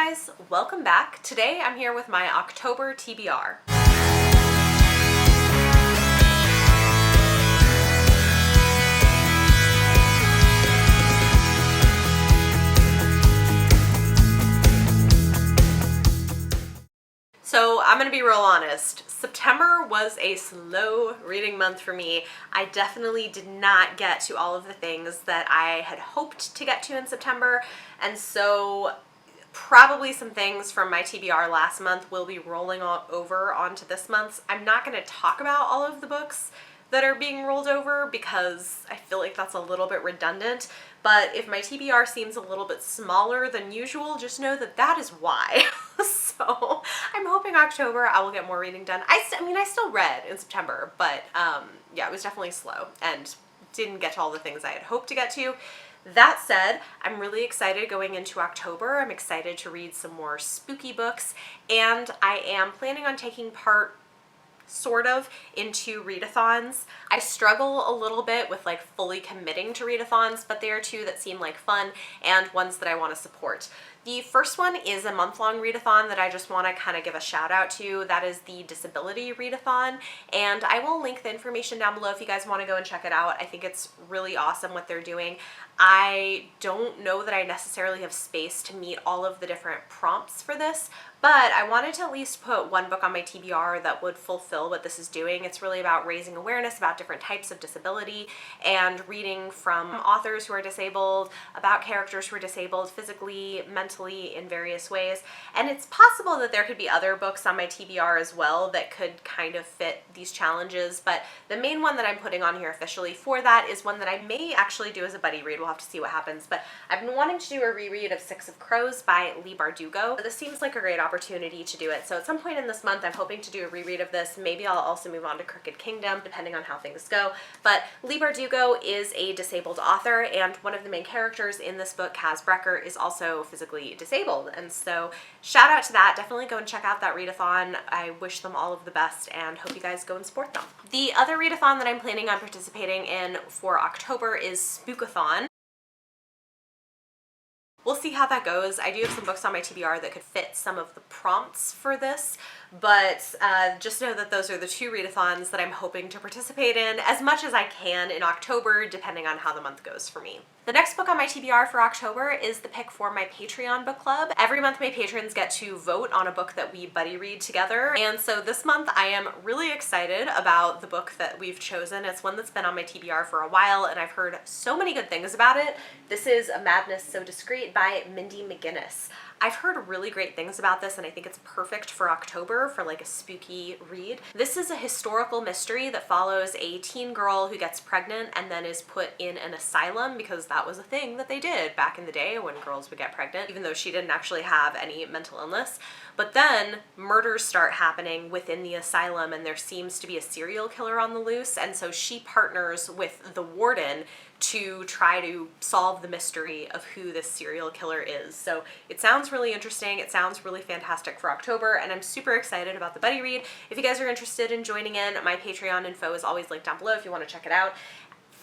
guys, welcome back. Today I'm here with my October TBR. So I'm gonna be real honest, September was a slow reading month for me. I definitely did not get to all of the things that I had hoped to get to in September, and so probably some things from my TBR last month will be rolling over onto this month. I'm not gonna talk about all of the books that are being rolled over because I feel like that's a little bit redundant, but if my TBR seems a little bit smaller than usual, just know that that is why. So I'm hoping October I will get more reading done. I mean, I still read in September, but yeah, it was definitely slow and didn't get to all the things I had hoped to get to. That said, I'm really excited going into October. I'm excited to read some more spooky books, and I am planning on taking part sort of into readathons. I struggle a little bit with like fully committing to readathons, but there are two that seem like fun and ones that I want to support. The first one is a month-long readathon that I just want to kind of give a shout out to. That is the Disability Readathon, and I will link the information down below if you guys want to go and check it out. I think it's really awesome what they're doing. I don't know that I necessarily have space to meet all of the different prompts for this, but I wanted to at least put one book on my TBR that would fulfill what this is doing. It's really about raising awareness about different types of disability and reading from authors who are disabled, about characters who are disabled physically, mentally, in various ways. And it's possible that there could be other books on my TBR as well that could kind of fit these challenges, but the main one that I'm putting on here officially for that is one that I may actually do as a buddy read. We'll have to see what happens, but I've been wanting to do a reread of Six of Crows by Leigh Bardugo. This seems like a great opportunity to do it, so at some point in this month I'm hoping to do a reread of this. Maybe I'll also move on to Crooked Kingdom depending on how things go, but Leigh Bardugo is a disabled author, and one of the main characters in this book, Kaz Brecker, is also physically disabled, and so shout out to that. Definitely go and check out that readathon. I wish them all of the best and hope you guys go and support them. The other readathon that I'm planning on participating in for October is Spookathon. We'll see how that goes. I do have some books on my TBR that could fit some of the prompts for this, but just know that those are the two readathons that I'm hoping to participate in as much as I can in October, depending on how the month goes for me. The next book on my TBR for October is the pick for my Patreon book club. Every month my patrons get to vote on a book that we buddy read together, and so this month I am really excited about the book that we've chosen. It's one that's been on my TBR for a while and I've heard so many good things about it. This is A Madness So Discreet by Mindy McGinnis. I've heard really great things about this and I think it's perfect for October for like a spooky read. This is a historical mystery that follows a teen girl who gets pregnant and then is put in an asylum because that was a thing that they did back in the day when girls would get pregnant, even though she didn't actually have any mental illness. But then murders start happening within the asylum and there seems to be a serial killer on the loose, and so she partners with the warden to try to solve the mystery of who this serial killer is. So it sounds really interesting, it sounds really fantastic for October, and I'm super excited about the buddy read. If you guys are interested in joining in, my Patreon info is always linked down below if you want to check it out.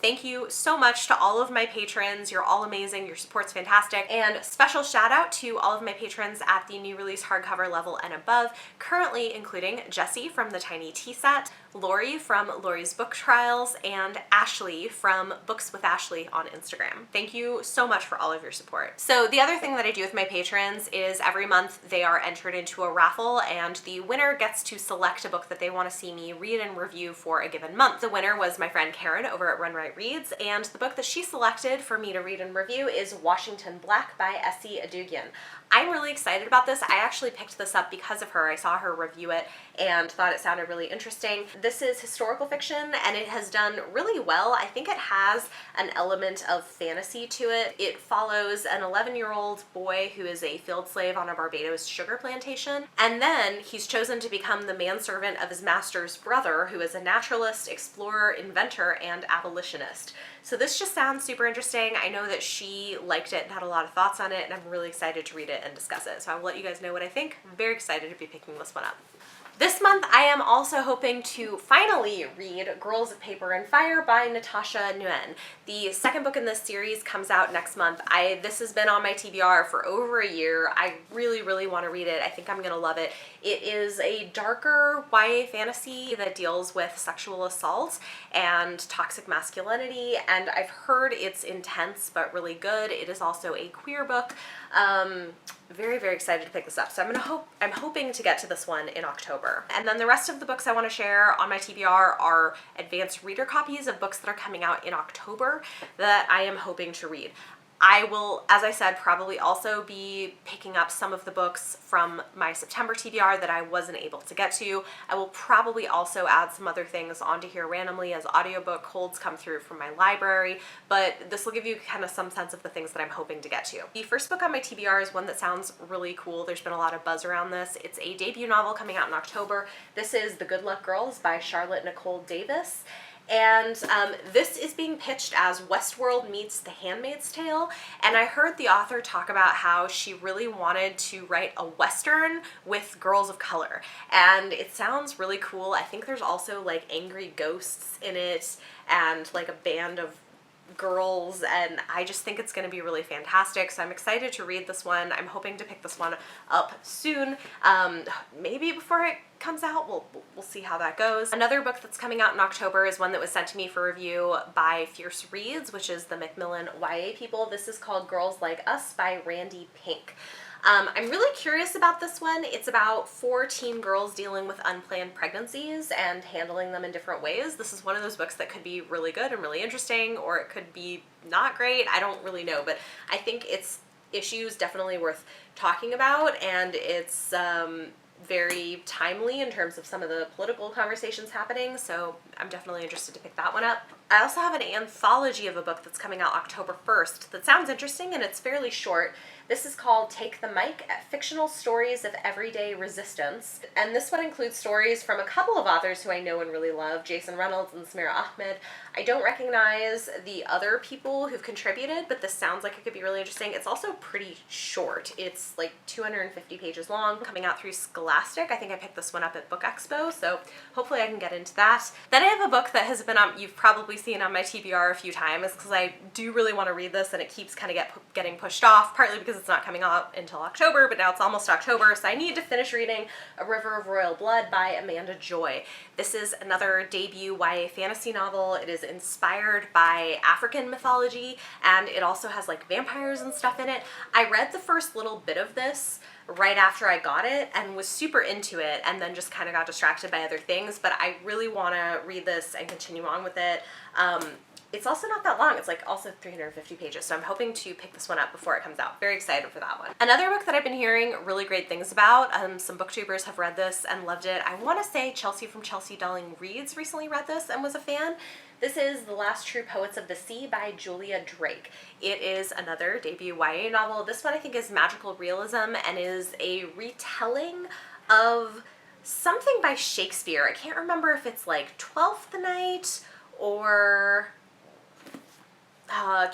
Thank you so much to all of my patrons. You're all amazing. Your support's fantastic. And special shout out to all of my patrons at the new release hardcover level and above, currently including Jessie from the Tiny Tea Set, Lori from Lori's Book Trials, and Ashley from Books with Ashley on Instagram. Thank you so much for all of your support. So the other thing that I do with my patrons is every month they are entered into a raffle, and the winner gets to select a book that they want to see me read and review for a given month. The winner was my friend Karen over at Run Right Reads, and the book that she selected for me to read and review is Washington Black by Essie Adugian. I'm really excited about this. I actually picked this up because of her. I saw her review it and thought it sounded really interesting. This is historical fiction and it has done really well. I think it has an element of fantasy to it. It follows an 11-year-old boy who is a field slave on a Barbados sugar plantation, and then he's chosen to become the manservant of his master's brother, who is a naturalist, explorer, inventor, and abolitionist. So this just sounds super interesting. I know that she liked it and had a lot of thoughts on it, and I'm really excited to read it and discuss it. So I will let you guys know what I think. I'm very excited to be picking this one up. This month I am also hoping to finally read Girls of Paper and Fire by Natasha Nguyen. The second book in this series comes out next month. This has been on my TBR for over a year. I really want to read it. I think I'm going to love it. It is a darker YA fantasy that deals with sexual assault and toxic masculinity, and I've heard it's intense but really good. It is also a queer book. Very excited to pick this up. So I'm hoping to get to this one in October. And then the rest of the books I want to share on my TBR are advanced reader copies of books that are coming out in October that I am hoping to read. I will, as I said, probably also be picking up some of the books from my September TBR that I wasn't able to get to. I will probably also add some other things onto here randomly as audiobook holds come through from my library, but this will give you kind of some sense of the things that I'm hoping to get to. The first book on my TBR is one that sounds really cool. There's been a lot of buzz around this. It's a debut novel coming out in October. This is The Good Luck Girls by Charlotte Nicole Davis. And this is being pitched as Westworld meets The Handmaid's Tale, and I heard the author talk about how she really wanted to write a Western with girls of color, and it sounds really cool. I think there's also like angry ghosts in it and like a band of girls, and I just think it's going to be really fantastic, so I'm excited to read this one. I'm hoping to pick this one up soon, maybe before it comes out. We'll see how that goes. Another book that's coming out in October is one that was sent to me for review by Fierce Reads, which is the Macmillan YA people. This is called Girls Like Us by Randy Pink. I'm really curious about this one. It's about 4 teen girls dealing with unplanned pregnancies and handling them in different ways. This is one of those books that could be really good and really interesting, or it could be not great. I don't really know, but I think it's issues definitely worth talking about, and it's very timely in terms of some of the political conversations happening, so I'm definitely interested to pick that one up. I also have an anthology of a book that's coming out October 1st that sounds interesting, and it's fairly short. This is called Take the Mic, Fictional Stories of Everyday Resistance, and this one includes stories from a couple of authors who I know and really love, Jason Reynolds and Samira Ahmed. I don't recognize the other people who've contributed, but this sounds like it could be really interesting. It's also pretty short. It's like 250 pages long, coming out through Scholastic. I think I picked this one up at Book Expo, so hopefully I can get into that. Then I have a book that has been on, you've probably seen on my TBR a few times, because I do really want to read this and it keeps kind of getting pushed off, partly because it's not coming out until October, but now it's almost October, so I need to finish reading A River of Royal Blood by Amanda Joy. This is another debut YA fantasy novel. It is inspired by African mythology, and it also has like vampires and stuff in it. I read the first little bit of this right after I got it and was super into it, and then just kind of got distracted by other things, but I really want to read this and continue on with it. It's also not that long. It's like also 350 pages, so I'm hoping to pick this one up before it comes out. Very excited for that one. Another book that I've been hearing really great things about, some booktubers have read this and loved it. I want to say Chelsea from Chelsea Darling Reads recently read this and was a fan. This is The Last True Poets of the Sea by Julia Drake. It is another debut YA novel. This one I think is magical realism and is a retelling of something by Shakespeare. I can't remember if it's like Twelfth Night or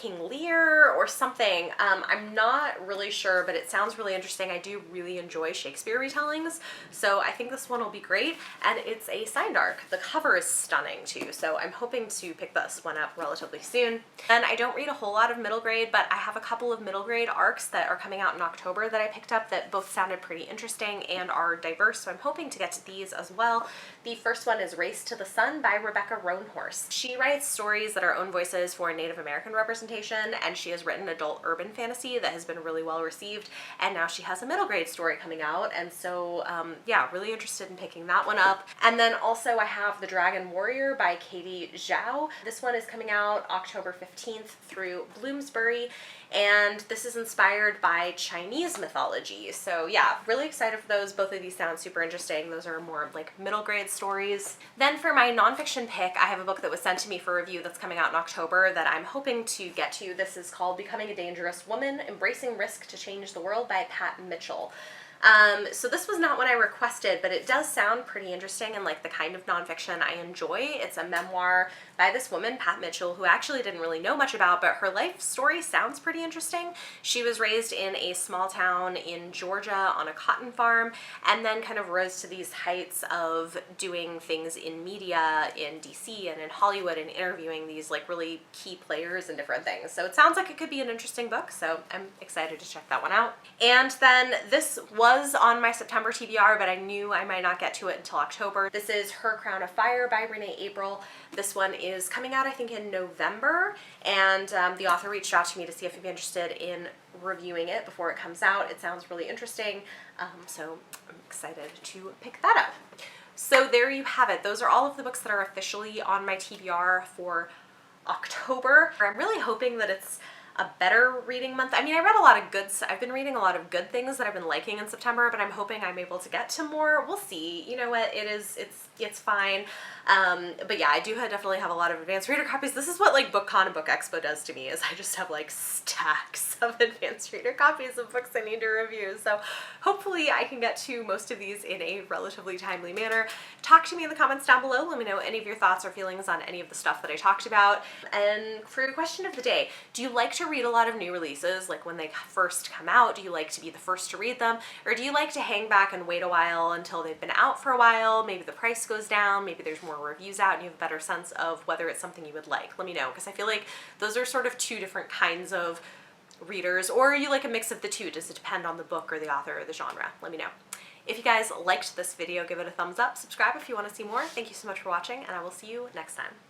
King Lear or something. I'm not really sure, but it sounds really interesting. I do really enjoy Shakespeare retellings, so I think this one will be great, and it's a signed arc. The cover is stunning too, so I'm hoping to pick this one up relatively soon. And I don't read a whole lot of middle grade, but I have a couple of middle grade arcs that are coming out in October that I picked up that both sounded pretty interesting and are diverse, so I'm hoping to get to these as well. The first one is Race to the Sun by Rebecca Roanhorse. She writes stories that are own voices for Native American representation, and she has written adult urban fantasy that has been really well received, and now she has a middle grade story coming out, and so yeah, really interested in picking that one up. And then also I have The Dragon Warrior by Katie Zhao. This one is coming out October 15th through Bloomsbury, and this is inspired by Chinese mythology. So yeah, really excited for those. Both of these sound super interesting. Those are more like middle grade stories. Then for my nonfiction pick, I have a book that was sent to me for review that's coming out in October that I'm hoping to get to. This is called Becoming a Dangerous Woman, Embracing Risk to Change the World by Pat Mitchell. So this was not what I requested, but it does sound pretty interesting and like the kind of nonfiction I enjoy. It's a memoir by this woman, Pat Mitchell, who I actually didn't really know much about, but her life story sounds pretty interesting. She was raised in a small town in Georgia on a cotton farm, and then kind of rose to these heights of doing things in media in DC and in Hollywood and interviewing these like really key players and different things. So it sounds like it could be an interesting book, so I'm excited to check that one out. And then this was on my September TBR, but I knew I might not get to it until October. This is Her Crown of Fire by Renee April. This one is coming out, I think, in November, and the author reached out to me to see if I'd be interested in reviewing it before it comes out. It sounds really interesting, so I'm excited to pick that up. So there you have it. Those are all of the books that are officially on my TBR for October. I'm really hoping that it's a better reading month. I mean, I read a lot of I've been reading a lot of good things that I've been liking in September, but I'm hoping I'm able to get to more. We'll see. You know what? It's fine. But yeah, I do definitely have a lot of advanced reader copies. This is what like BookCon and Book Expo does to me, is I just have like stacks of advanced reader copies of books I need to review. So hopefully I can get to most of these in a relatively timely manner. Talk to me in the comments down below. Let me know any of your thoughts or feelings on any of the stuff that I talked about. And for your question of the day, do you like to read a lot of new releases, like when they first come out? Do you like to be the first to read them, or do you like to hang back and wait a while until they've been out for a while? Maybe the price goes down, maybe there's more reviews out and you have a better sense of whether it's something you would like. Let me know, because I feel like those are sort of two different kinds of readers, or you like a mix of the two. Does it depend on the book or the author or the genre? Let me know. If you guys liked this video, give it a thumbs up, subscribe if you want to see more. Thank you so much for watching, and I will see you next time.